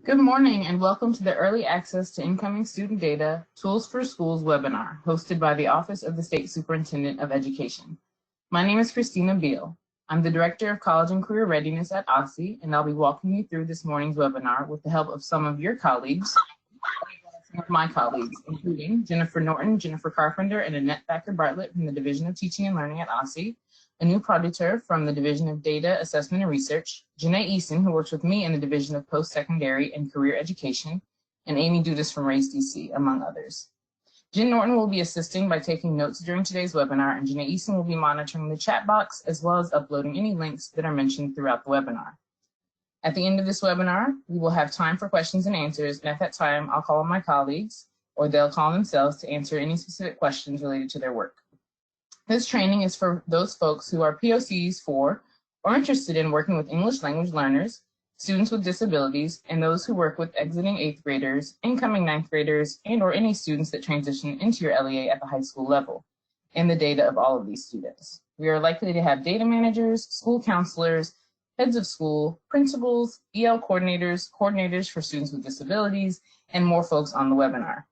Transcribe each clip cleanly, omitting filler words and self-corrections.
Good morning and welcome to the Early Access to Incoming Student Data Tools for Schools webinar hosted by the Office of the State Superintendent of Education. My name is Christina Beal. I'm the Director of College and Career Readiness at OSSE, and I'll be walking you through this morning's webinar with the help of some of your colleagues, some of my colleagues, including Jennifer Norton, Jennifer Carpenter, and Annette Thacker-Bartlett from the Division of Teaching and Learning at OSSE, Anu Proditor from the Division of Data Assessment and Research, Janae Eason, who works with me in the Division of Post-Secondary and Career Education, and Amy Dudas from RAISE DC, among others. Jen Norton will be assisting by taking notes during today's webinar, and Janae Eason will be monitoring the chat box as well as uploading any links that are mentioned throughout the webinar. At the end of this webinar, we will have time for questions and answers, and at that time, I'll call on my colleagues, or they'll call themselves to answer any specific questions related to their work. This training is for those folks who are POCs for or interested in working with English language learners, students with disabilities, and those who work with exiting 8th graders, incoming 9th graders, and or any students that transition into your LEA at the high school level, and the data of all of these students. We are likely to have data managers, school counselors, heads of school, principals, EL coordinators, coordinators for students with disabilities, and more folks on the webinar.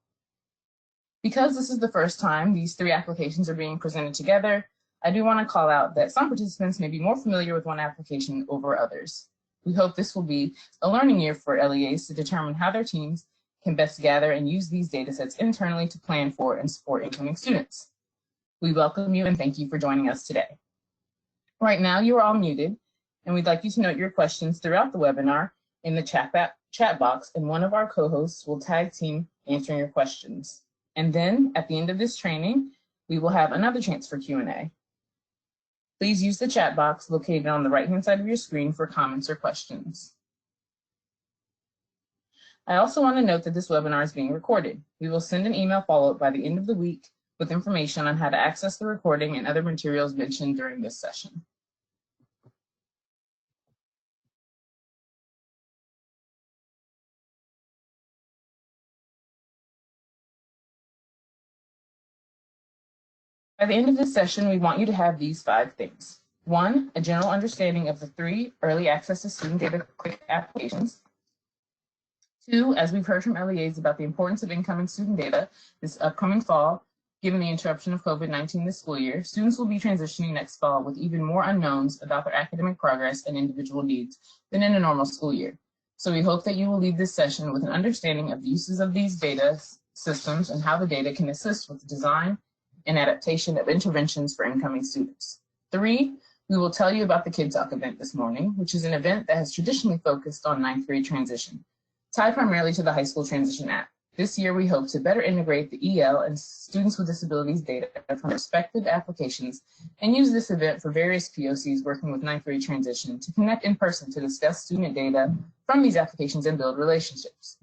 Because this is the first time these three applications are being presented together, I do want to call out that some participants may be more familiar with one application over others. We hope this will be a learning year for LEAs to determine how their teams can best gather and use these data sets internally to plan for and support incoming students. We welcome you and thank you for joining us today. Right now, you are all muted, and we'd like you to note your questions throughout the webinar in the chat box, and one of our co-hosts will tag team answering your questions. And then at the end of this training, we will have another chance for Q&A. Please use the chat box located on the right-hand side of your screen for comments or questions. I also want to note that this webinar is being recorded. We will send an email follow-up by the end of the week with information on how to access the recording and other materials mentioned during this session. By the end of this session, we want you to have these 5 things. 1, a general understanding of the 3 Early Access to Student Data Qlik applications. 2, as we've heard from LEAs about the importance of incoming student data this upcoming fall, given the interruption of COVID-19 this school year, students will be transitioning next fall with even more unknowns about their academic progress and individual needs than in a normal school year. So we hope that you will leave this session with an understanding of the uses of these data systems and how the data can assist with the design and adaptation of interventions for incoming students. 3, we will tell you about the Kid Talk event this morning, which is an event that has traditionally focused on 9th grade transition, tied primarily to the High School Transition app. This year, we hope to better integrate the EL and students with disabilities data from respective applications and use this event for various POCs working with 9th grade transition to connect in person to discuss student data from these applications and build relationships.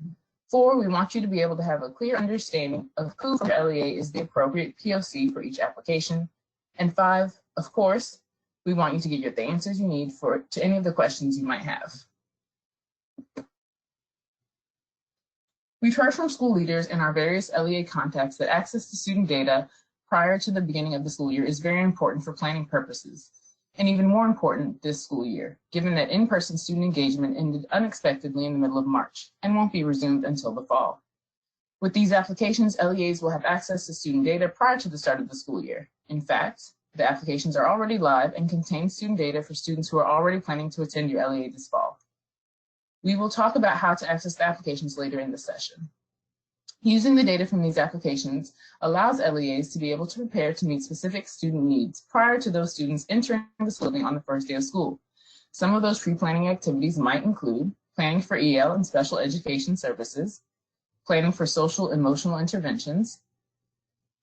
4, we want you to be able to have a clear understanding of who from LEA is the appropriate POC for each application. And 5, of course, we want you to get the answers you need to any of the questions you might have. We've heard from school leaders and our various LEA contacts that access to student data prior to the beginning of the school year is very important for planning purposes, and even more important this school year, given that in-person student engagement ended unexpectedly in the middle of March and won't be resumed until the fall. With these applications, LEAs will have access to student data prior to the start of the school year. In fact, the applications are already live and contain student data for students who are already planning to attend your LEA this fall. We will talk about how to access the applications later in the session. Using the data from these applications allows LEAs to be able to prepare to meet specific student needs prior to those students entering the building on the first day of school. Some of those pre-planning activities might include planning for EL and special education services, planning for social emotional interventions,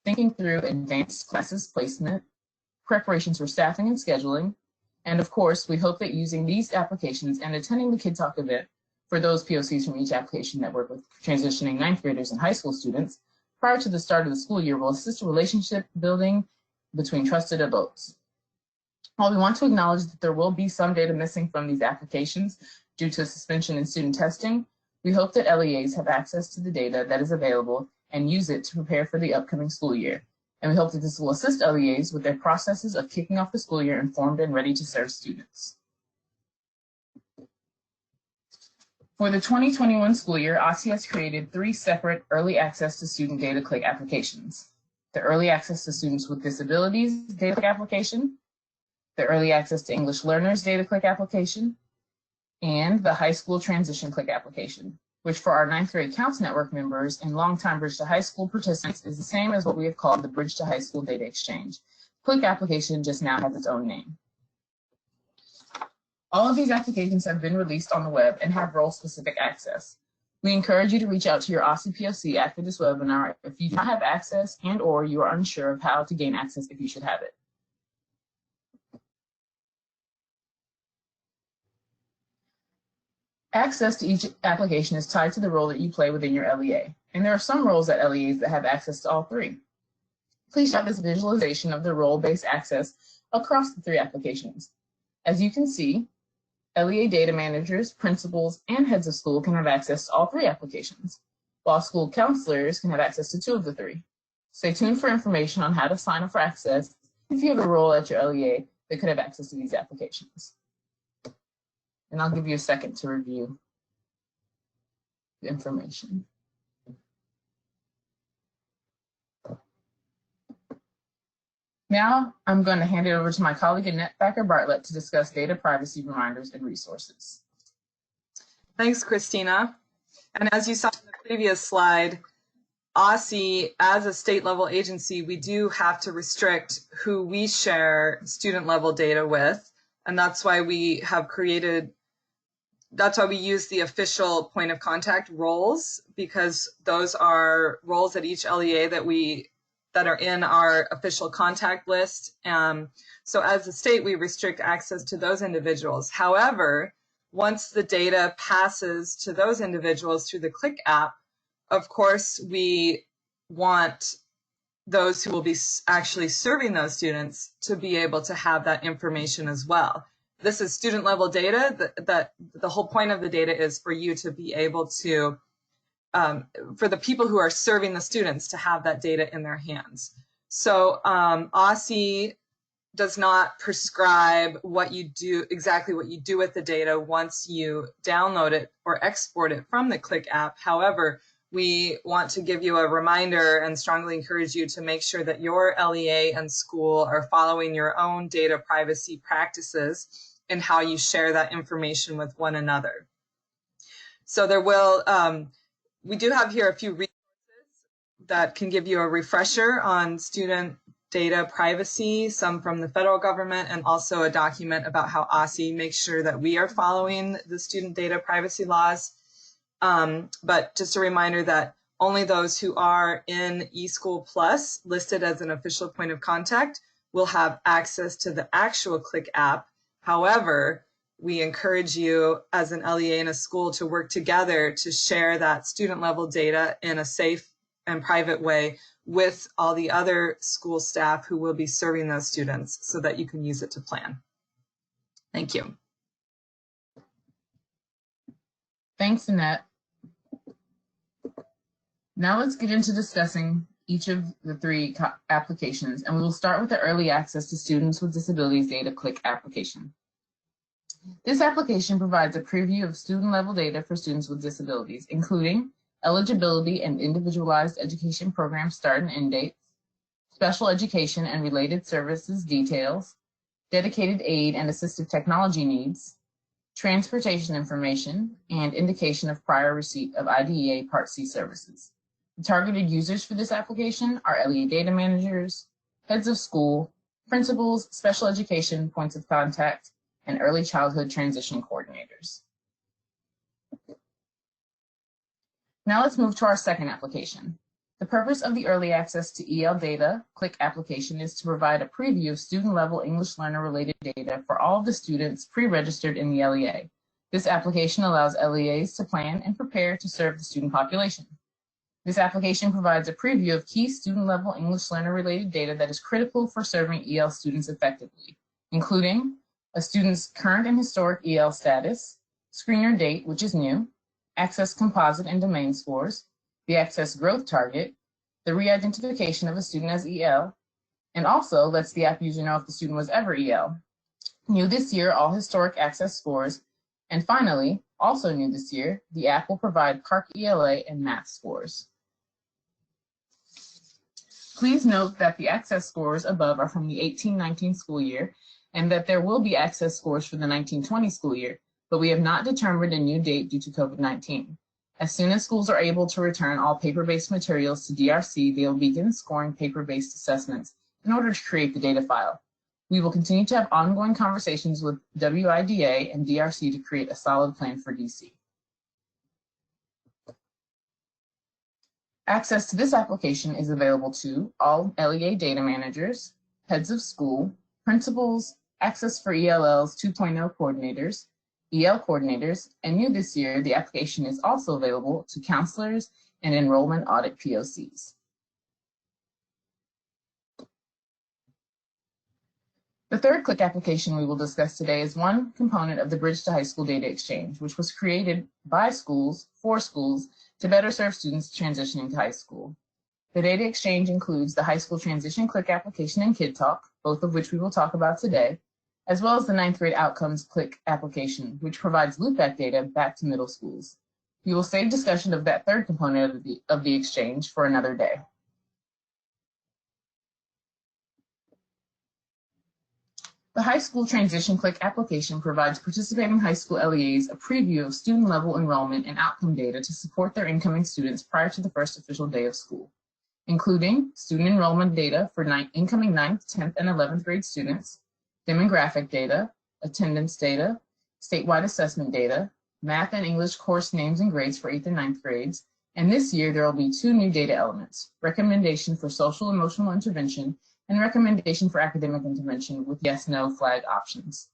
thinking through advanced classes placement, preparations for staffing and scheduling, and of course, we hope that using these applications and attending the Kid Talk event for those POCs from each application that work with transitioning 9th graders and high school students prior to the start of the school year will assist relationship building between trusted adults. While we want to acknowledge that there will be some data missing from these applications due to suspension in student testing, we hope that LEAs have access to the data that is available and use it to prepare for the upcoming school year. And we hope that this will assist LEAs with their processes of kicking off the school year informed and ready to serve students. For the 2021 school year, OSSE has created 3 separate Early Access to Student Data Qlik applications. The Early Access to Students with Disabilities Data Qlik application, the Early Access to English Learners Data Qlik application, and the High School Transition Qlik application, which for our 9th grade Counts Network members and longtime Bridge to High School participants is the same as what we have called the Bridge to High School Data Exchange. Qlik application just now has its own name. All of these applications have been released on the web and have role-specific access. We encourage you to reach out to your OSSE POC after this webinar if you do not have access and/or you are unsure of how to gain access if you should have it. Access to each application is tied to the role that you play within your LEA, and there are some roles at LEAs that have access to all 3. Please check this visualization of the role-based access across the 3 applications. As you can see, LEA Data Managers, principals, and heads of school can have access to all 3 applications, while school counselors can have access to 2 of the 3. Stay tuned for information on how to sign up for access if you have a role at your LEA that could have access to these applications. And I'll give you a second to review the information. Now, I'm going to hand it over to my colleague Annette Thacker-Bartlett to discuss data privacy reminders and resources. Thanks, Christina. And as you saw in the previous slide, OSSE, as a state-level agency, we do have to restrict who we share student-level data with, and that's why we have created, that's why we use the official point of contact roles, because those are roles at each LEA that are in our official contact list. So as a state, we restrict access to those individuals. However, once the data passes to those individuals through the Qlik app, of course, we want those who will be actually serving those students to be able to have that information as well. This is student level data. That the whole point of the data is for you to be able to for the people who are serving the students to have that data in their hands. So OSSE does not prescribe what you do, exactly what you do with the data once you download it or export it from the Qlik app. However, we want to give you a reminder and strongly encourage you to make sure that your LEA and school are following your own data privacy practices in how you share that information with one another. So there will, we do have here a few resources that can give you a refresher on student data privacy, some from the federal government, and also a document about how OSSE makes sure that we are following the student data privacy laws. But just a reminder that only those who are in eSchool Plus listed as an official point of contact will have access to the actual Qlik app. However, we encourage you as an LEA in a school to work together to share that student level data in a safe and private way with all the other school staff who will be serving those students so that you can use it to plan. Thank you. Thanks, Annette. Now let's get into discussing each of the 3 applications, and we will start with the Early Access to Students with Disabilities Data Qlik application. This application provides a preview of student-level data for students with disabilities, including eligibility and individualized education program start and end dates, special education and related services details, dedicated aid and assistive technology needs, transportation information, and indication of prior receipt of IDEA Part C services. The targeted users for this application are LEA Data Managers, heads of school, principals, special education points of contact, and early childhood transition coordinators. Now let's move to our second application. The purpose of the Early Access to EL Data Qlik application is to provide a preview of student-level English learner-related data for all of the students pre-registered in the LEA. This application allows LEAs to plan and prepare to serve the student population. This application provides a preview of key student-level English learner-related data that is critical for serving EL students effectively, including a student's current and historic EL status, screener date, which is new, access composite and domain scores, the access growth target, the re-identification of a student as EL, and also lets the app user know if the student was ever EL. New this year, all historic access scores, and finally, Also new this year, the app will provide PARCC ELA and math scores. Please note that the access scores above are from the 18-19 school year and that there will be access scores for the 19-20 school year, but we have not determined a new date due to COVID-19. As soon as schools are able to return all paper-based materials to DRC, they will begin scoring paper-based assessments in order to create the data file. We will continue to have ongoing conversations with WIDA and DRC to create a solid plan for DC. Access to this application is available to all LEA data managers, heads of school, principals, Access for ELL's 2.0 coordinators, EL coordinators, and new this year, the application is also available to counselors and enrollment audit POCs. The third Qlik application we will discuss today is one component of the Bridge to High School Data Exchange, which was created by schools, for schools, to better serve students transitioning to high school. The data exchange includes the High School Transition Qlik application and Kid Talk, both of which we will talk about today, as well as the 9th grade Outcomes Qlik application, which provides loopback data back to middle schools. We will save discussion of that third component of the exchange for another day. The High School Transition Qlik application provides participating high school LEAs a preview of student-level enrollment and outcome data to support their incoming students prior to the first official day of school, including student enrollment data for incoming 9th, 10th, and 11th grade students, demographic data, attendance data, statewide assessment data, math and English course names and grades for 8th and 9th grades, and this year there will be 2 new data elements, recommendation for social emotional intervention and recommendation for academic intervention with yes/no flag options.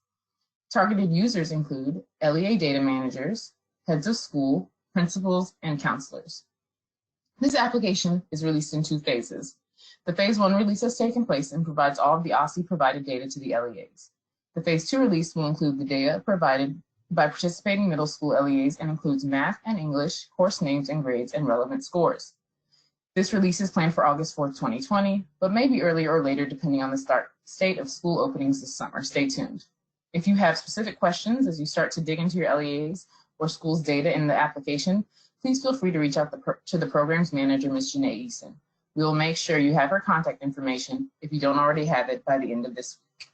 Targeted users include LEA data managers, heads of school, principals, and counselors. This application is released in 2 phases. The Phase 1 release has taken place and provides all of the OSSE provided data to the LEAs. The Phase 2 release will include the data provided by participating middle school LEAs and includes math and English, course names and grades, and relevant scores. This release is planned for August 4th, 2020, but may be earlier or later depending on the state of school openings this summer. Stay tuned. If you have specific questions as you start to dig into your LEAs or school's data in the application, please feel free to reach out to the program's manager, Ms. Janae Eason. We will make sure you have her contact information if you don't already have it by the end of this week.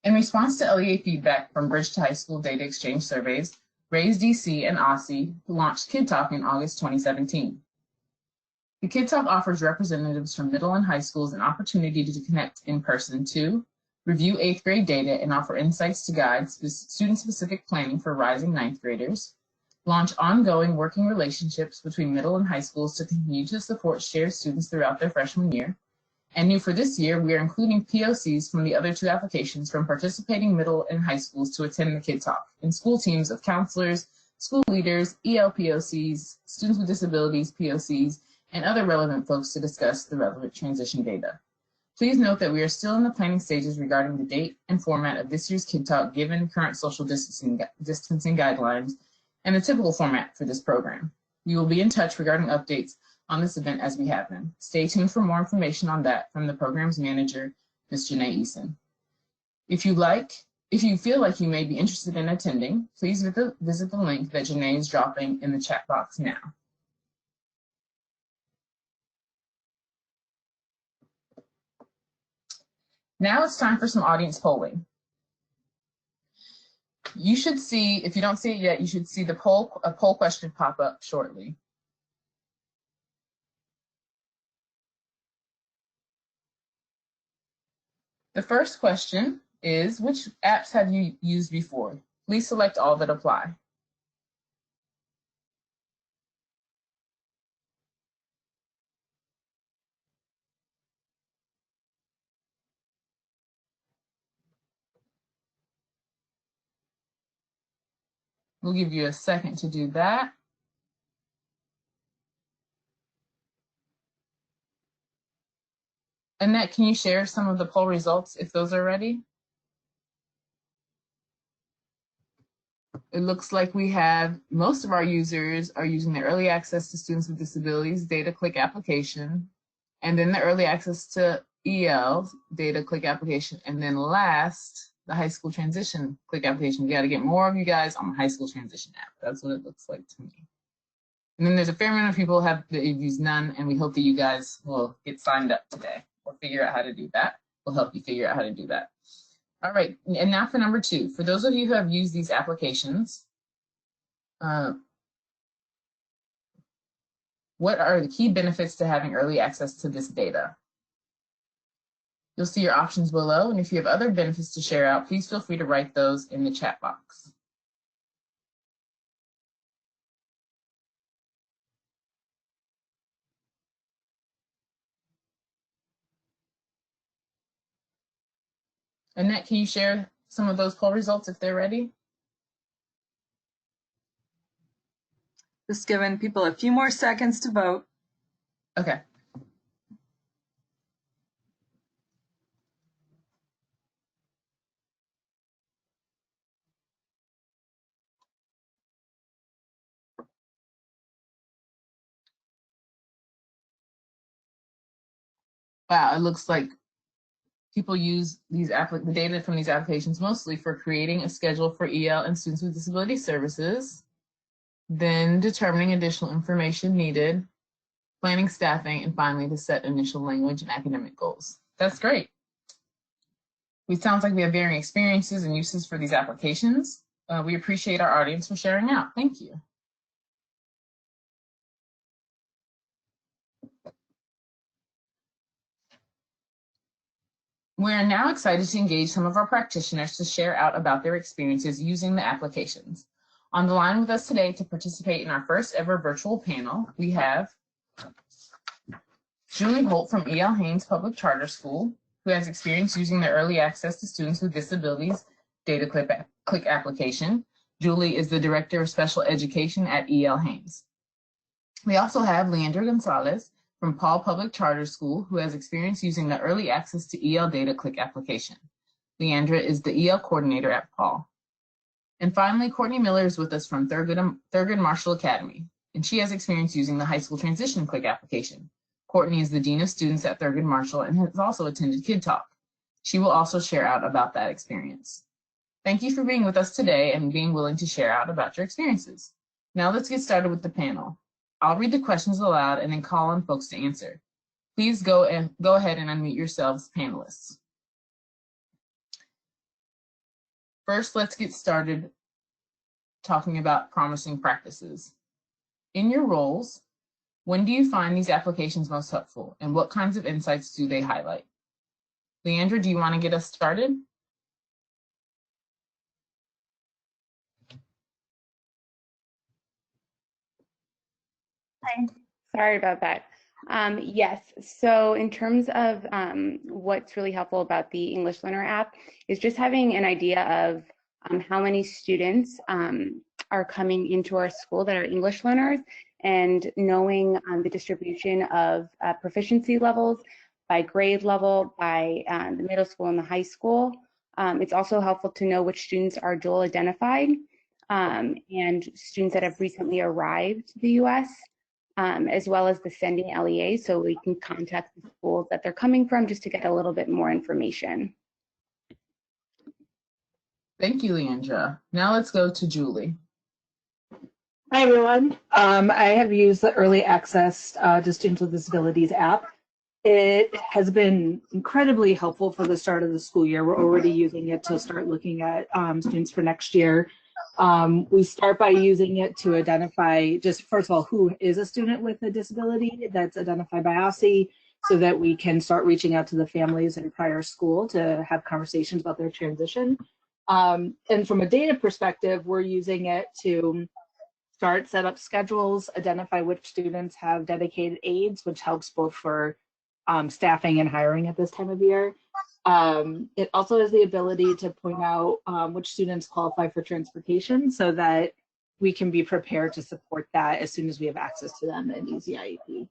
In response to LEA feedback from Bridge to High School Data Exchange surveys, RAISE DC and OSSE launched Kid Talk in August 2017. The Kid Talk offers representatives from middle and high schools an opportunity to connect in person to review 8th grade data and offer insights to guide student-specific planning for rising 9th graders, launch ongoing working relationships between middle and high schools to continue to support shared students throughout their freshman year, and new for this year, we are including POCs from the other 2 applications from participating middle and high schools to attend the Kid Talk in school teams of counselors, school leaders, EL POCs, students with disabilities POCs, and other relevant folks to discuss the relevant transition data. Please note that we are still in the planning stages regarding the date and format of this year's Kid Talk given current social distancing guidelines and the typical format for this program. We will be in touch regarding updates on this event as we have them. Stay tuned for more information on that from the program's manager, Ms. Janae Eason. If you feel like you may be interested in attending, please visit the link that Janae is dropping in the chat box now. Now it's time for some audience polling. You should see, if you don't see it yet, you should see a poll question pop up shortly. The first question is, which apps have you used before? Please select all that apply. We'll give you a second to do that. Annette, can you share some of the poll results if those are ready? it looks like we have most of our users are using the Early Access to Students with Disabilities Data Qlik application, and then the Early Access to EL Data Qlik application, and then last, the High School Transition Qlik application. We got to get more of you guys on the High School Transition app. That's what it looks like to me. And then there's a fair amount of people that use none, and we hope that you guys will get signed up today or figure out how to do that. We'll help you figure out how to do that. All right, and now for number 2. For those of you who have used these applications, what are the key benefits to having early access to this data? You'll see your options below, and if you have other benefits to share out, please feel free to write those in the chat box. Annette, can you share some of those poll results if they're ready? Just giving people a few more seconds to vote. Okay. Wow, it looks like people use the data from these applications mostly for creating a schedule for EL and students with disability services, then determining additional information needed, planning staffing, and finally to set initial language and academic goals. That's great. It sounds like we have varying experiences and uses for these applications. We appreciate our audience for sharing out. Thank you. We are now excited to engage some of our practitioners to share out about their experiences using the applications. On the line with us today to participate in our first ever virtual panel, we have Julie Holt from E.L. Haynes Public Charter School, who has experience using the Early Access to Students with Disabilities Data Qlik application. Julie is the Director of Special Education at E.L. Haynes. We also have Leandra Gonzalez from Paul Public Charter School, who has experience using the Early Access to EL Data Qlik application. Leandra is the EL coordinator at Paul. And finally, Courtney Miller is with us from Thurgood Marshall Academy, and she has experience using the High School Transition Qlik application. Courtney is the Dean of Students at Thurgood Marshall and has also attended Kid Talk. She will also share out about that experience. Thank you for being with us today and being willing to share out about your experiences. Now let's get started with the panel. I'll read the questions aloud and then call on folks to answer. Please go ahead and unmute yourselves, panelists. First, let's get started talking about promising practices. In your roles, when do you find these applications most helpful, and what kinds of insights do they highlight? Leandra, do you want to get us started? Hi. Sorry about that. Yes, so in terms of what's really helpful about the English Learner app is just having an idea of how many students are coming into our school that are English learners, and knowing the distribution of proficiency levels by grade level, by the middle school and the high school. It's also helpful to know which students are dual identified and students that have recently arrived to the US. As well as the sending LEAs, so we can contact the schools that they're coming from just to get a little bit more information. Thank you, Leandra. Now let's go to Julie. Hi, everyone. I have used the Early Access to Students with Disabilities app. It has been incredibly helpful for the start of the school year. We're already using it to start looking at students for next year. We start by using it to identify, just first of all, who is a student with a disability that's identified by OSSE, so that we can start reaching out to the families in prior school to have conversations about their transition. And from a data perspective, we're using it to set up schedules, identify which students have dedicated aides, which helps both for staffing and hiring at this time of year. It also has the ability to point out which students qualify for transportation, so that we can be prepared to support that as soon as we have access to them in EasyIEP.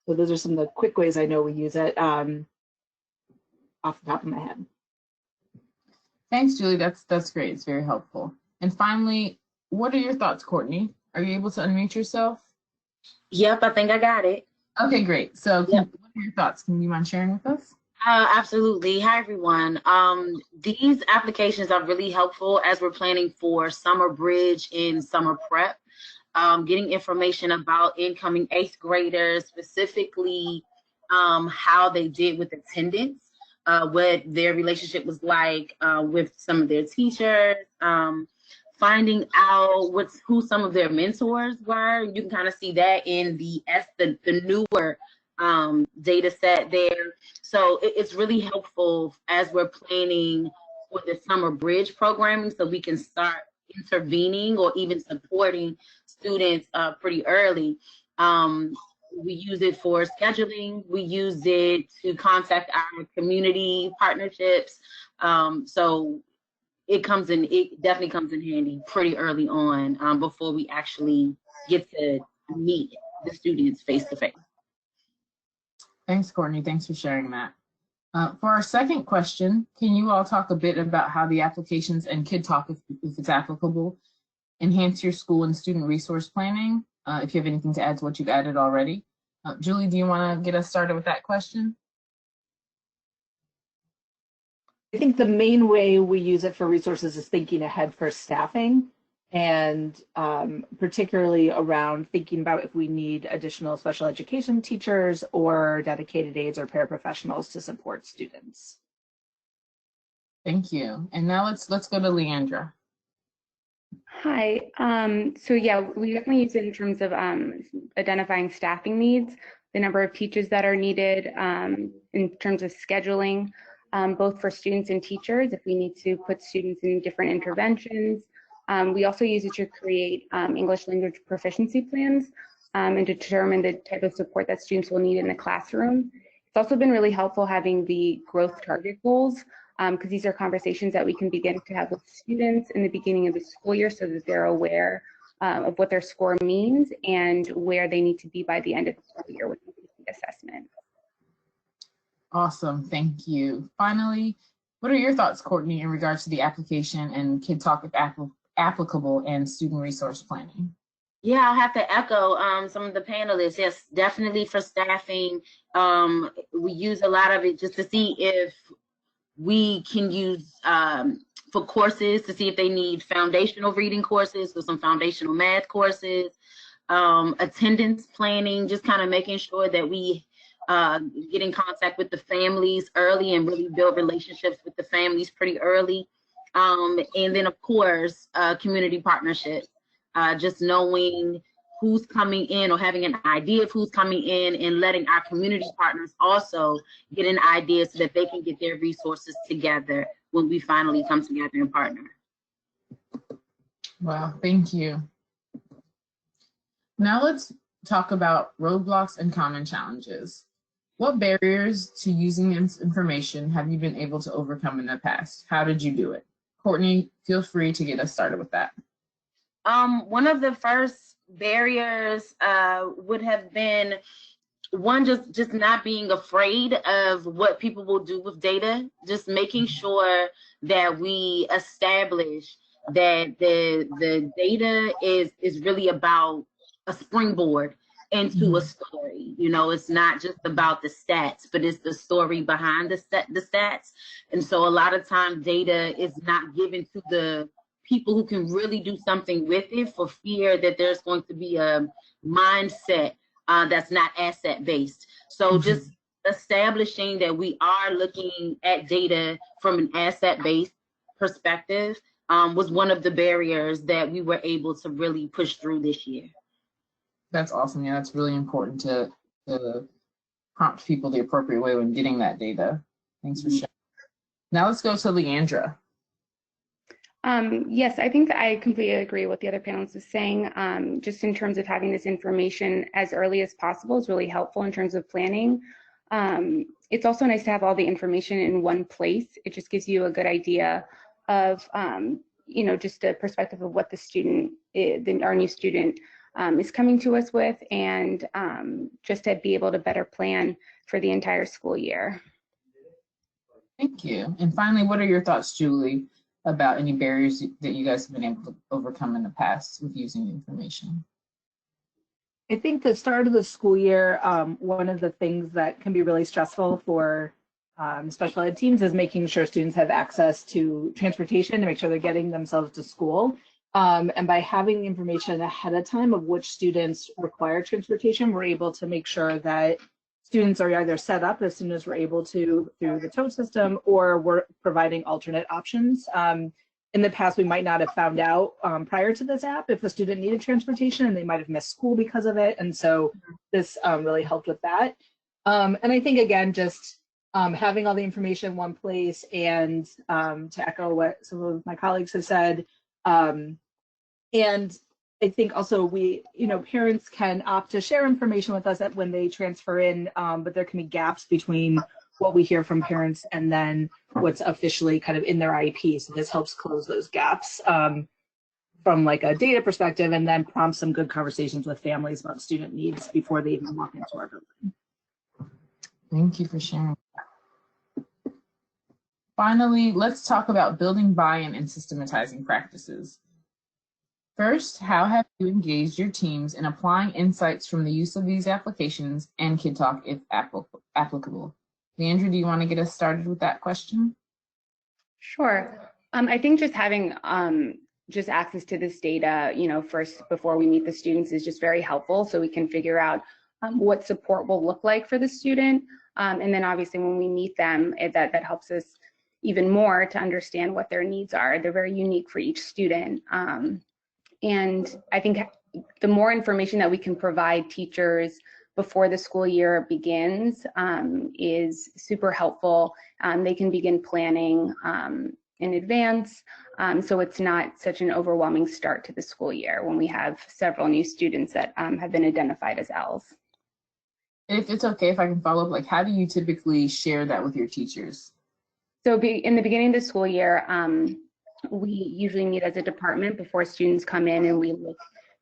So those are some of the quick ways I know we use it off the top of my head. Thanks, Julie. That's great. It's very helpful. And finally, What are your thoughts, Courtney? Are you able to unmute yourself? Yep, I think I got it. Okay, great. So Yep. what are your thoughts? Can you mind sharing with us? Absolutely. Hi, everyone. These applications are really helpful as we're planning for summer bridge and summer prep. Getting information about incoming 8th graders, specifically how they did with attendance, what their relationship was like with some of their teachers, finding out who some of their mentors were. You can kind of see that in the newer data set there. So it's really helpful as we're planning for the summer bridge programming, so we can start intervening or even supporting students pretty early. We use it for scheduling. We use it to contact our community partnerships. So it definitely comes in handy pretty early on before we actually get to meet the students face to face. Thanks, Courtney. Thanks for sharing that. For our second question, can you all talk a bit about how the applications and Kid Talk, if it's applicable, enhance your school and student resource planning? If you have anything to add to what you've added already. Julie, do you want to get us started with that question? I think the main way we use it for resources is thinking ahead for staffing, and particularly around thinking about if we need additional special education teachers or dedicated aides or paraprofessionals to support students. Thank you. And now let's go to Leandra. Hi. So yeah, we definitely use it in terms of identifying staffing needs, the number of teachers that are needed, in terms of scheduling, both for students and teachers, if we need to put students in different interventions. We also use it to create English language proficiency plans and determine the type of support that students will need in the classroom. It's also been really helpful having the growth target goals, because these are conversations that we can begin to have with students in the beginning of the school year so that they're aware of what their score means and where they need to be by the end of the school year with the assessment. Awesome, thank you. Finally, what are your thoughts, Courtney, in regards to the application and Kid Talk if applicable and student resource planning? Yeah, I'll have to echo some of the panelists. Yes, definitely for staffing. We use a lot of it just to see if we can use for courses, to see if they need foundational reading courses with some foundational math courses, attendance planning, just kind of making sure that we get in contact with the families early and really build relationships with the families pretty early. And then of course, community partnerships, just knowing who's coming in or having an idea of who's coming in and letting our community partners also get an idea so that they can get their resources together when we finally come together and partner. Wow, thank you. Now let's talk about roadblocks and common challenges. What barriers to using this information have you been able to overcome in the past? How did you do it? Courtney, feel free to get us started with that. One of the first barriers would have been one, just not being afraid of what people will do with data, just making sure that we establish that the data is really about a springboard into a story. You know, it's not just about the stats, but it's the story behind the stats. And so a lot of times data is not given to the people who can really do something with it for fear that there's going to be a mindset that's not asset based. So just establishing that we are looking at data from an asset based perspective was one of the barriers that we were able to really push through this year. That's awesome. Yeah, that's really important to prompt people the appropriate way when getting that data. Thanks for sharing. Now let's go to Leandra. Yes, I think that I completely agree with what the other panelists was saying. Just in terms of having this information as early as possible is really helpful in terms of planning. It's also nice to have all the information in one place. It just gives you a good idea of, you know, just a perspective of what the student, our new student is coming to us with, and just to be able to better plan for the entire school year. Thank you. And finally, what are your thoughts, Julie? about any barriers that you guys have been able to overcome in the past with using information. I think the start of the school year, one of the things that can be really stressful for special ed teams is making sure students have access to transportation to make sure they're getting themselves to school. And by having information ahead of time of which students require transportation, we're able to make sure that students are either set up as soon as we're able to through the TOE system, or we're providing alternate options. In the past, we might not have found out prior to this app if a student needed transportation, and they might have missed school because of it. And so this really helped with that. And I think, again, just having all the information in one place, and to echo what some of my colleagues have said, and I think also parents can opt to share information with us when they transfer in, but there can be gaps between what we hear from parents and then what's officially kind of in their IEP. So this helps close those gaps from like a data perspective, and then prompt some good conversations with families about student needs before they even walk into our building. Thank you for sharing. Finally, let's talk about building buy-in and systematizing practices. First, how have you engaged your teams in applying insights from the use of these applications and Kid Talk if applicable? Leandra, do you want to get us started with that question? Sure. I think just having just access to this data, first before we meet the students is just very helpful, so we can figure out what support will look like for the student. And then obviously when we meet them, that helps us even more to understand what their needs are. They're very unique for each student. And I think the more information that we can provide teachers before the school year begins is super helpful. They can begin planning in advance, so it's not such an overwhelming start to the school year when we have several new students that have been identified as LEAs. If it's okay if I can follow up, like how do you typically share that with your teachers? So in the beginning of the school year, we usually meet as a department before students come in, and we look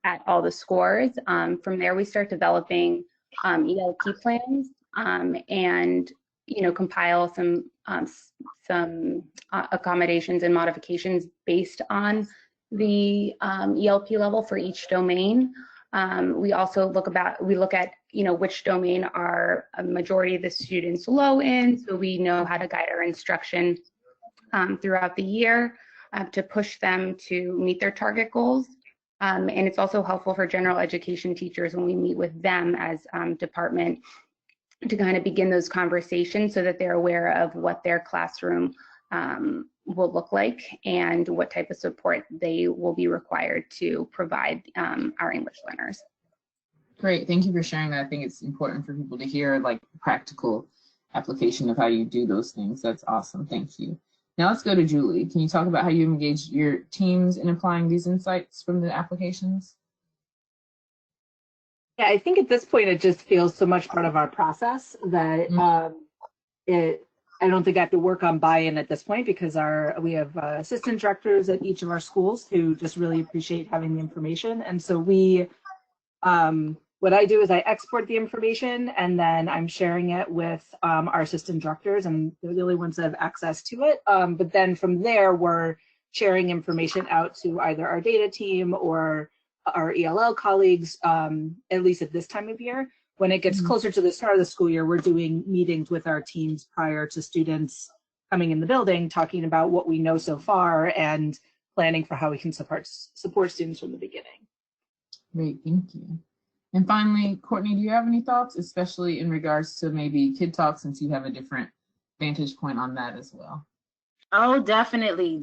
at all the scores. From there, we start developing ELP plans and compile some accommodations and modifications based on the ELP level for each domain. We also look at which domain are a majority of the students low in, so we know how to guide our instruction throughout the year to push them to meet their target goals. And it's also helpful for general education teachers when we meet with them as department to kind of begin those conversations so that they're aware of what their classroom will look like and what type of support they will be required to provide our English learners. Great, thank you for sharing that. I think it's important for people to hear like practical application of how you do those things. That's awesome, thank you. Now let's go to Julie. Can you talk about how you engage your teams in applying these insights from the applications? Yeah, I think at this point it just feels so much part of our process that I don't think I have to work on buy-in at this point, because we have assistant directors at each of our schools who just really appreciate having the information. And so what I do is I export the information, and then I'm sharing it with our assistant directors, and they're the only ones that have access to it. But then from there, we're sharing information out to either our data team or our ELL colleagues, at least at this time of year. When it gets closer to the start of the school year, we're doing meetings with our teams prior to students coming in the building, talking about what we know so far and planning for how we can support students from the beginning. Great, thank you. And finally, Courtney, do you have any thoughts, especially in regards to maybe Kid Talk, since you have a different vantage point on that as well? Oh, definitely.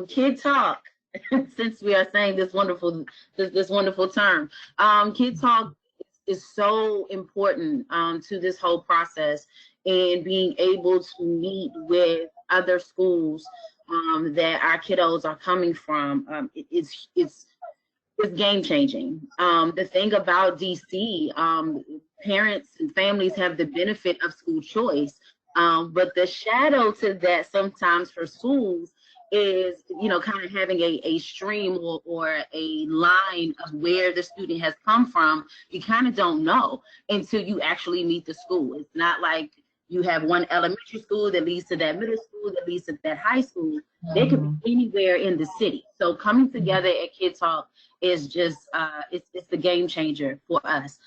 Kid Talk, since we are saying this wonderful term, Kid Talk is so important to this whole process, and being able to meet with other schools that our kiddos are coming from. It's game changing. The thing about DC, parents and families have the benefit of school choice, but the shadow to that sometimes for schools is, kind of having a stream or a line of where the student has come from. You kind of don't know until you actually meet the school. It's not like you have one elementary school that leads to that middle school that leads to that high school. They could be anywhere in the city. So coming together at Kid Talk is just, it's the game changer for us.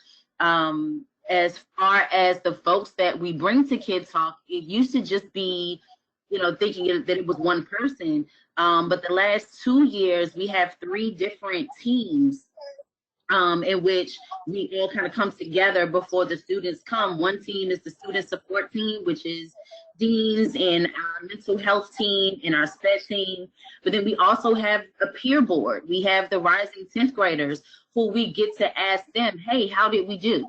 As far as the folks that we bring to Kid Talk, it used to just be, you know, thinking that it was one person. But the last 2 years, we have 3 different teams in which we all kind of come together before the students come. One team is the student support team, which is deans and our mental health team and our SPED team. But then we also have a peer board. We have the rising 10th graders who we get to ask them, hey, how did we do?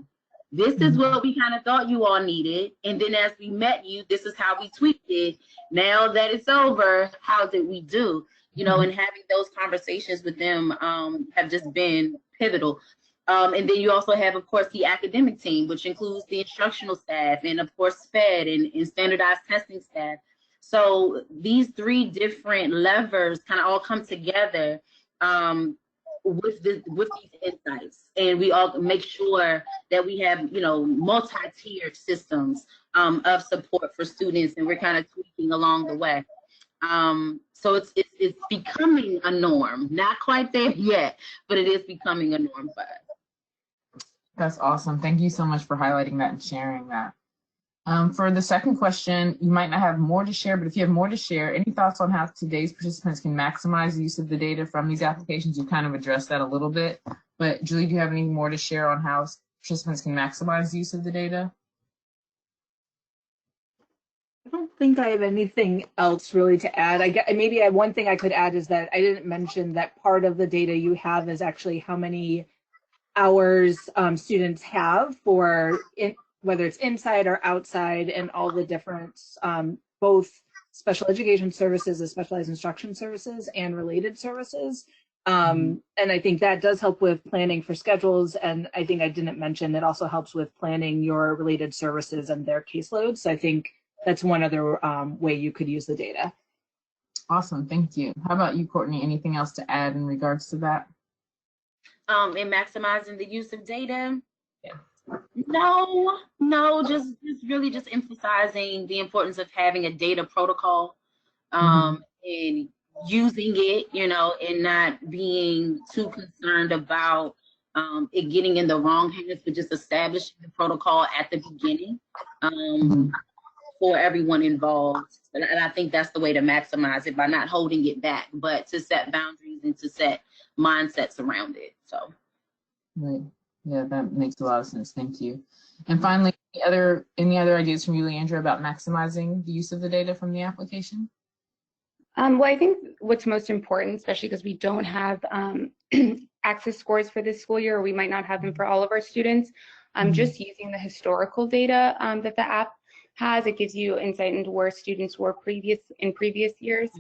This is what we kind of thought you all needed. And then as we met you, this is how we tweaked it. Now that it's over, how did we do? You know, and having those conversations with them have just been pivotal. And then you also have, of course, the academic team, which includes the instructional staff and, of course, SPED and standardized testing staff. So these 3 different levers kind of all come together with these insights, and we all make sure that we have, you know, multi-tiered systems of support for students, and we're kind of tweaking along the way. So it's becoming a norm. Not quite there yet, but it is becoming a norm for us. That's awesome. Thank you so much for highlighting that and sharing that. For the second question, you might not have more to share, but if you have more to share, any thoughts on how today's participants can maximize the use of the data from these applications? You kind of addressed that a little bit, but Julie, do you have any more to share on how participants can maximize the use of the data? I don't think I have anything else really to add. Maybe one thing I could add is that I didn't mention that part of the data you have is actually how many hours students have for whether it's inside or outside, and all the different both special education services, the specialized instruction services, and related services. And I think that does help with planning for schedules. And I think I didn't mention it also helps with planning your related services and their caseloads. So I think that's one other way you could use the data. Awesome, thank you. How about you, Courtney? Anything else to add in regards to that? In maximizing the use of data? Yeah. No, just really just emphasizing the importance of having a data protocol and using it, you know, and not being too concerned about it getting in the wrong hands, but just establishing the protocol at the beginning for everyone involved. And I think that's the way to maximize it, by not holding it back, but to set boundaries and to set mindsets around it. So. Right. Yeah, that makes a lot of sense. Thank you. And finally, any other ideas from you, Leandra, about maximizing the use of the data from the application? Well, I think what's most important, especially because we don't have access scores for this school year, or we might not have them for all of our students, just using the historical data that the app has. It gives you insight into where students were in previous years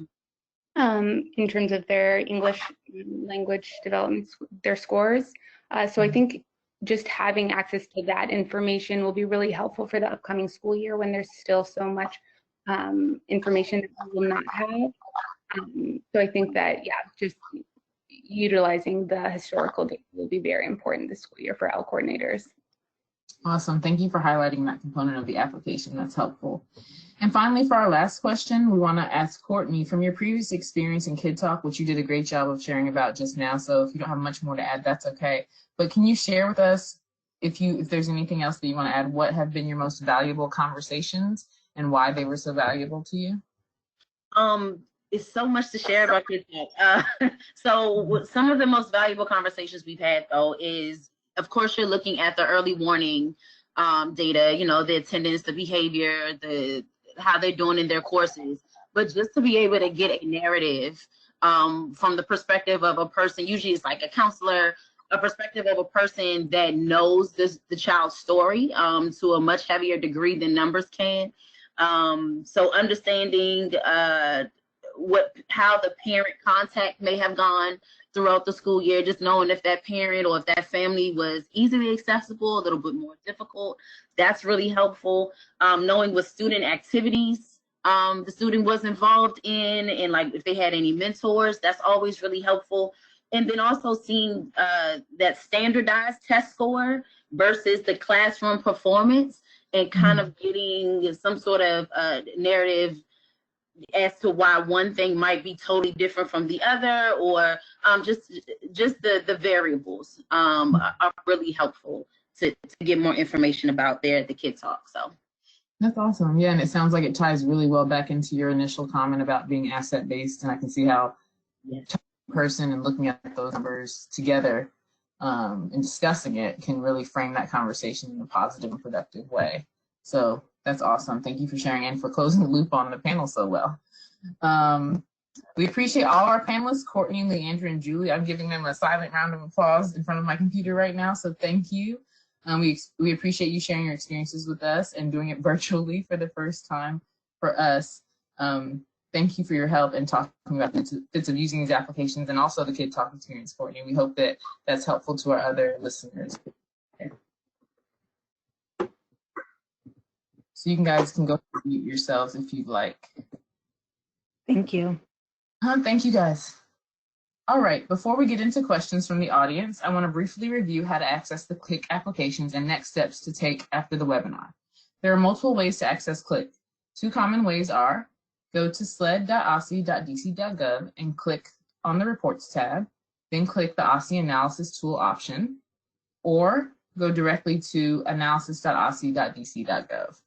in terms of their English language development, their scores. So I think just having access to that information will be really helpful for the upcoming school year, when there's still so much information that we will not have. So I think that, yeah, just utilizing the historical data will be very important this school year for L coordinators. Awesome. Thank you for highlighting that component of the application. That's helpful. And finally, for our last question, we want to ask Courtney, from your previous experience in Kid Talk, which you did a great job of sharing about just now, so if you don't have much more to add, that's okay. But can you share with us, if there's anything else that you want to add, what have been your most valuable conversations and why they were so valuable to you? It's so much to share about Kid Talk. So some of the most valuable conversations we've had, though, is, of course, you're looking at the early warning data, you know, the attendance, the behavior, how they're doing in their courses. But just to be able to get a narrative from the perspective of a person, usually it's like a counselor, a perspective of a person that knows the child's story to a much heavier degree than numbers can. So understanding how the parent contact may have gone throughout the school year, just knowing if that parent or if that family was easily accessible, a little bit more difficult, that's really helpful. Knowing what student activities the student was involved in, and like if they had any mentors, that's always really helpful. And then also seeing that standardized test score versus the classroom performance. and kind of getting some sort of narrative as to why one thing might be totally different from the other, or just the variables are really helpful to get more information about there at the Kid Talk. So that's awesome. Yeah, and it sounds like it ties really well back into your initial comment about being asset-based, and I can see how person and looking at those numbers together and discussing it can really frame that conversation in a positive and productive way. So that's awesome. Thank you for sharing and for closing the loop on the panel so well. We appreciate all our panelists, Courtney, Leandra, and Julie. I'm giving them a silent round of applause in front of my computer right now, so thank you. We appreciate you sharing your experiences with us and doing it virtually for the first time for us. Thank you for your help in talking about the bits of using these applications and also the Kid Talk experience, Courtney. We hope that that's helpful to our other listeners. So you guys can go mute yourselves if you'd like. Thank you. Thank you, guys. All right, before we get into questions from the audience, I want to briefly review how to access the Qlik applications and next steps to take after the webinar. There are multiple ways to access Qlik. Two common ways are go to sled.osse.dc.gov and click on the Reports tab, then click the OSSE Analysis Tool option, or go directly to analysis.osse.dc.gov.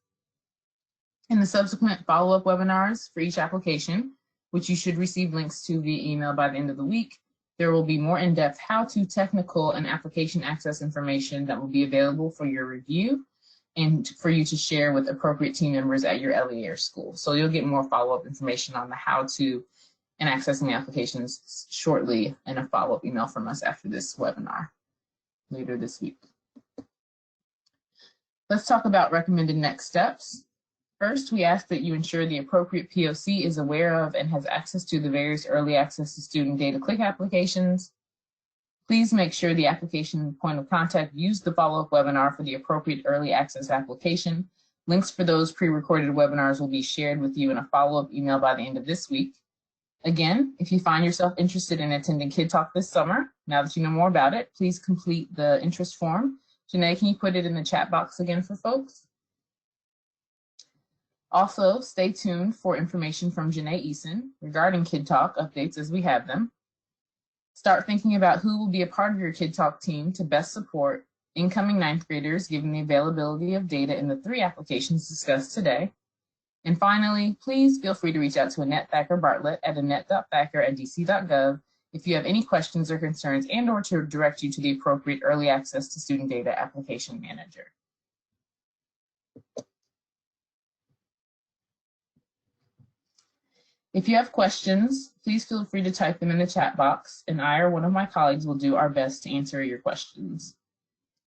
In the subsequent follow-up webinars for each application, which you should receive links to via email by the end of the week, there will be more in-depth how-to technical and application access information that will be available for your review and for you to share with appropriate team members at your LEA or school. So you'll get more follow-up information on the how-to and accessing the applications shortly in a follow-up email from us after this webinar later this week. Let's talk about recommended next steps. First, we ask that you ensure the appropriate POC is aware of and has access to the various early access to student data Qlik applications. Please make sure the application point of contact views the follow-up webinar for the appropriate early access application. Links for those pre-recorded webinars will be shared with you in a follow-up email by the end of this week. Again, if you find yourself interested in attending Kid Talk this summer, now that you know more about it, please complete the interest form. Janae, can you put it in the chat box again for folks? Also, stay tuned for information from Janae Eason regarding Kid Talk updates as we have them. Start thinking about who will be a part of your Kid Talk team to best support incoming ninth graders given the availability of data in the 3 applications discussed today. And finally, please feel free to reach out to Annette Thacker-Bartlett at annette.thacker@dc.gov if you have any questions or concerns and/or to direct you to the appropriate early access to student data application manager. If you have questions, please feel free to type them in the chat box, and I or one of my colleagues will do our best to answer your questions.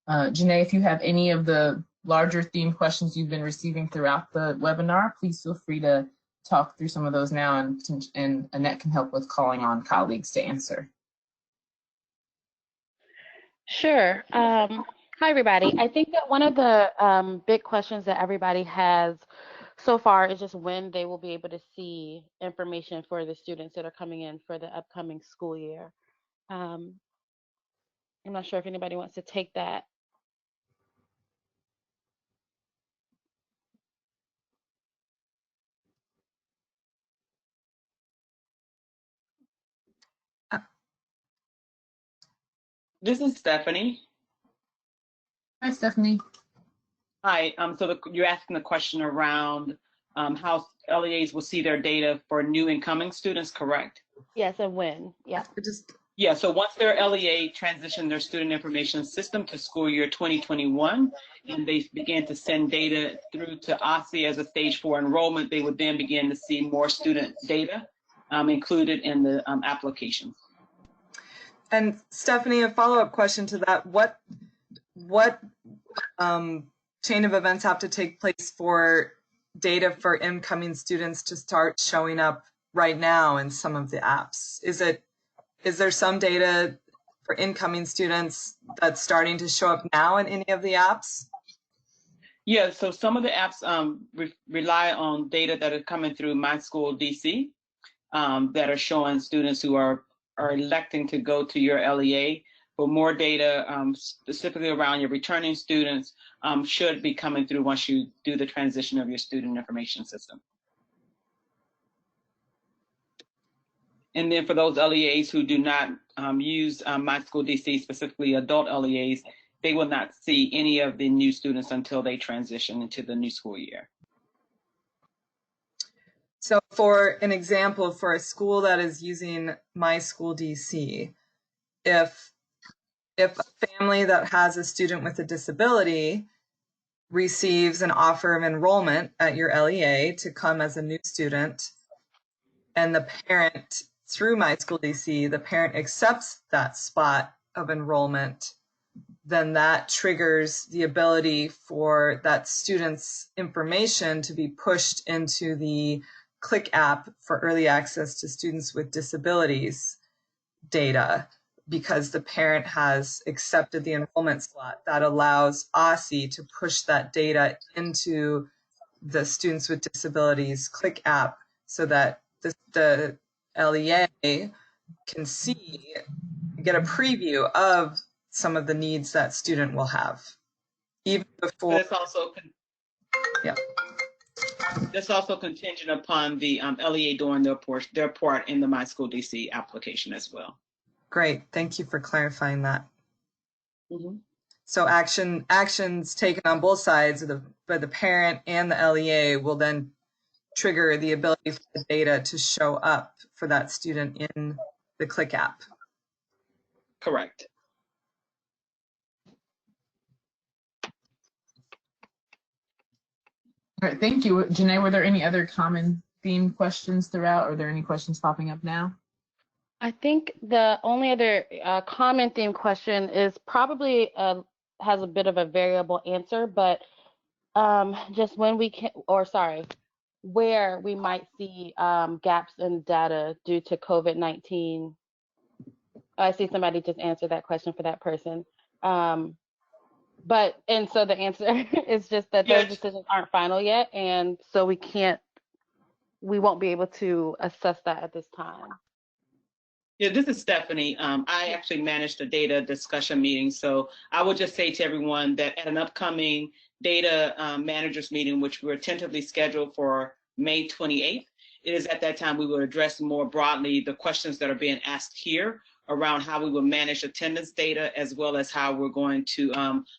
Janae, if you have any of the larger theme questions you've been receiving throughout the webinar, please feel free to talk through some of those now, and Annette can help with calling on colleagues to answer. Sure. Hi, everybody. I think that one of the big questions that everybody has so far is just when they will be able to see information for the students that are coming in for the upcoming school year. I'm not sure if anybody wants to take that. This is Stephanie. Hi, Stephanie. Hi. You're asking the question around how LEAs will see their data for new incoming students, correct? Yes, and when? Yeah. Yeah. So once their LEA transition their student information system to school year 2021, and they begin to send data through to OSSE as a stage 4 enrollment, they would then begin to see more student data included in the application. And Stephanie, a follow-up question to that: what chain of events have to take place for data for incoming students to start showing up right now in some of the apps? Is there some data for incoming students that's starting to show up now in any of the apps? Yeah, so some of the apps rely on data that are coming through My School DC that are showing students who are electing to go to your LEA. but more data specifically around your returning students should be coming through once you do the transition of your student information system. And then for those LEAs who do not use My School DC, specifically adult LEAs, they will not see any of the new students until they transition into the new school year. So for an example, for a school that is using My School DC, if a family that has a student with a disability receives an offer of enrollment at your LEA to come as a new student, and the parent, through My School DC, the parent accepts that spot of enrollment, then that triggers the ability for that student's information to be pushed into the Qlik app for early access to students with disabilities data, because the parent has accepted the enrollment slot. That allows OSSE to push that data into the Students with Disabilities Qlik app so that the LEA can see, get a preview of some of the needs that student will have, even before. That's also, Yeah. That's also contingent upon the LEA doing their part in the My School DC application as well. Great, thank you for clarifying that. Mm-hmm. So actions taken on both sides by the parent and the LEA will then trigger the ability for the data to show up for that student in the Qlik app. Correct. All right, thank you. Janae, were there any other common theme questions throughout? Are there any questions popping up now? I think the only other common theme question is probably has a bit of a variable answer, but just when we can, or sorry, where we might see gaps in data due to COVID-19. I see somebody just answered that question for that person. And so the answer is just that those decisions aren't final yet, and so we won't be able to assess that at this time. Yeah, this is Stephanie. I actually managed a data discussion meeting, so I would just say to everyone that at an upcoming data managers meeting, which we're tentatively scheduled for May 28th, it is at that time we will address more broadly the questions that are being asked here around how we will manage attendance data, as well as how we're going to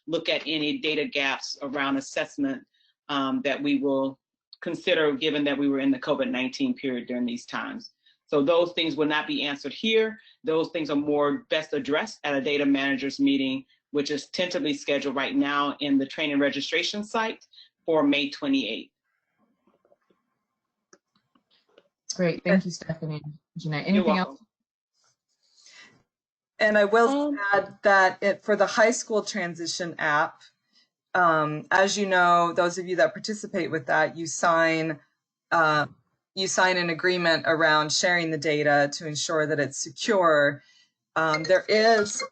look at any data gaps around assessment that we will consider, given that we were in the COVID-19 period during these times. So those things will not be answered here. Those things are more best addressed at a data managers meeting, which is tentatively scheduled right now in the training registration site for May 28th. Great, thank you, Stephanie. Janae, anything else? And I will add that for the high school transition app, as you know, those of you that participate with that, you sign an agreement around sharing the data to ensure that it's secure. There is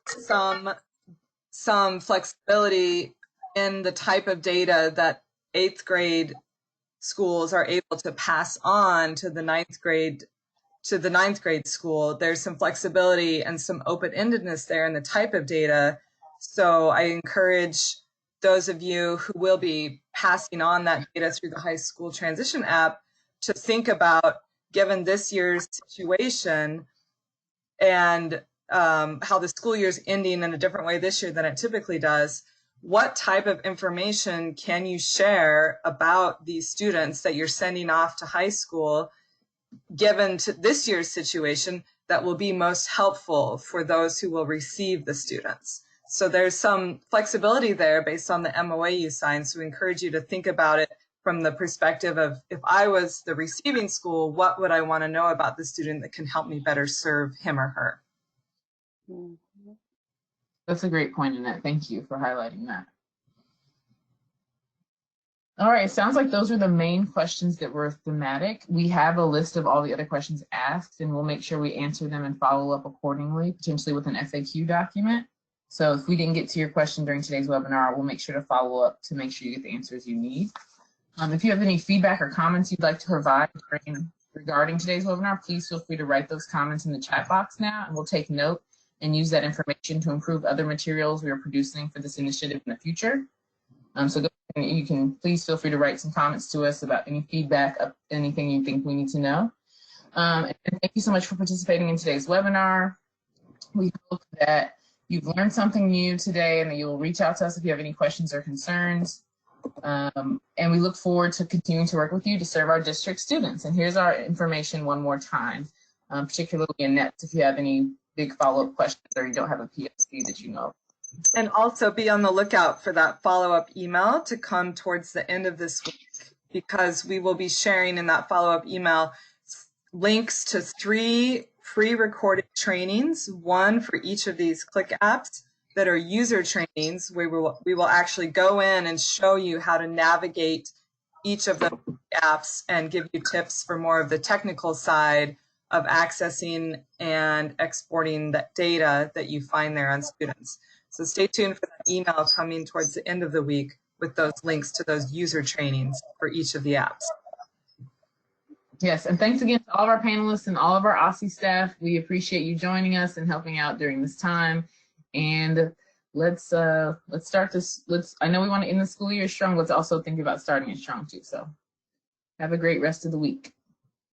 some flexibility in the type of data that 8th grade schools are able to pass on to the 9th grade school. There's some flexibility and some open-endedness there in the type of data. So I encourage those of you who will be passing on that data through the high school transition app to think about, given this year's situation and how the school year is ending in a different way this year than it typically does, what type of information can you share about these students that you're sending off to high school, given to this year's situation, that will be most helpful for those who will receive the students. So there's some flexibility there based on the MOA you signed. So we encourage you to think about it from the perspective of, if I was the receiving school, what would I want to know about the student that can help me better serve him or her? That's a great point, Annette. Thank you for highlighting that. All right, sounds like those are the main questions that were thematic. We have a list of all the other questions asked, and we'll make sure we answer them and follow up accordingly, potentially with an FAQ document. So if we didn't get to your question during today's webinar, we'll make sure to follow up to make sure you get the answers you need. If you have any feedback or comments you'd like to provide regarding today's webinar, please feel free to write those comments in the chat box now, and we'll take note and use that information to improve other materials we are producing for this initiative in the future. So go ahead and you can please feel free to write some comments to us about any feedback, anything you think we need to know. And thank you so much for participating in today's webinar. We hope that you've learned something new today and that you'll reach out to us if you have any questions or concerns. And we look forward to continuing to work with you to serve our district students. And here's our information one more time, particularly Annette, if you have any big follow-up questions or you don't have a PSC that you know. And also be on the lookout for that follow-up email to come towards the end of this week, because we will be sharing in that follow-up email links to 3 free recorded trainings, 1 for each of these Qlik apps that are user trainings. We will actually go in and show you how to navigate each of the apps and give you tips for more of the technical side of accessing and exporting that data that you find there on students. So stay tuned for that email coming towards the end of the week with those links to those user trainings for each of the apps. Yes, and thanks again to all of our panelists and all of our OSSE staff. We appreciate you joining us and helping out during this time. And let's start this. I know we want to end the school year strong. Let's also think about starting it strong too. So have a great rest of the week.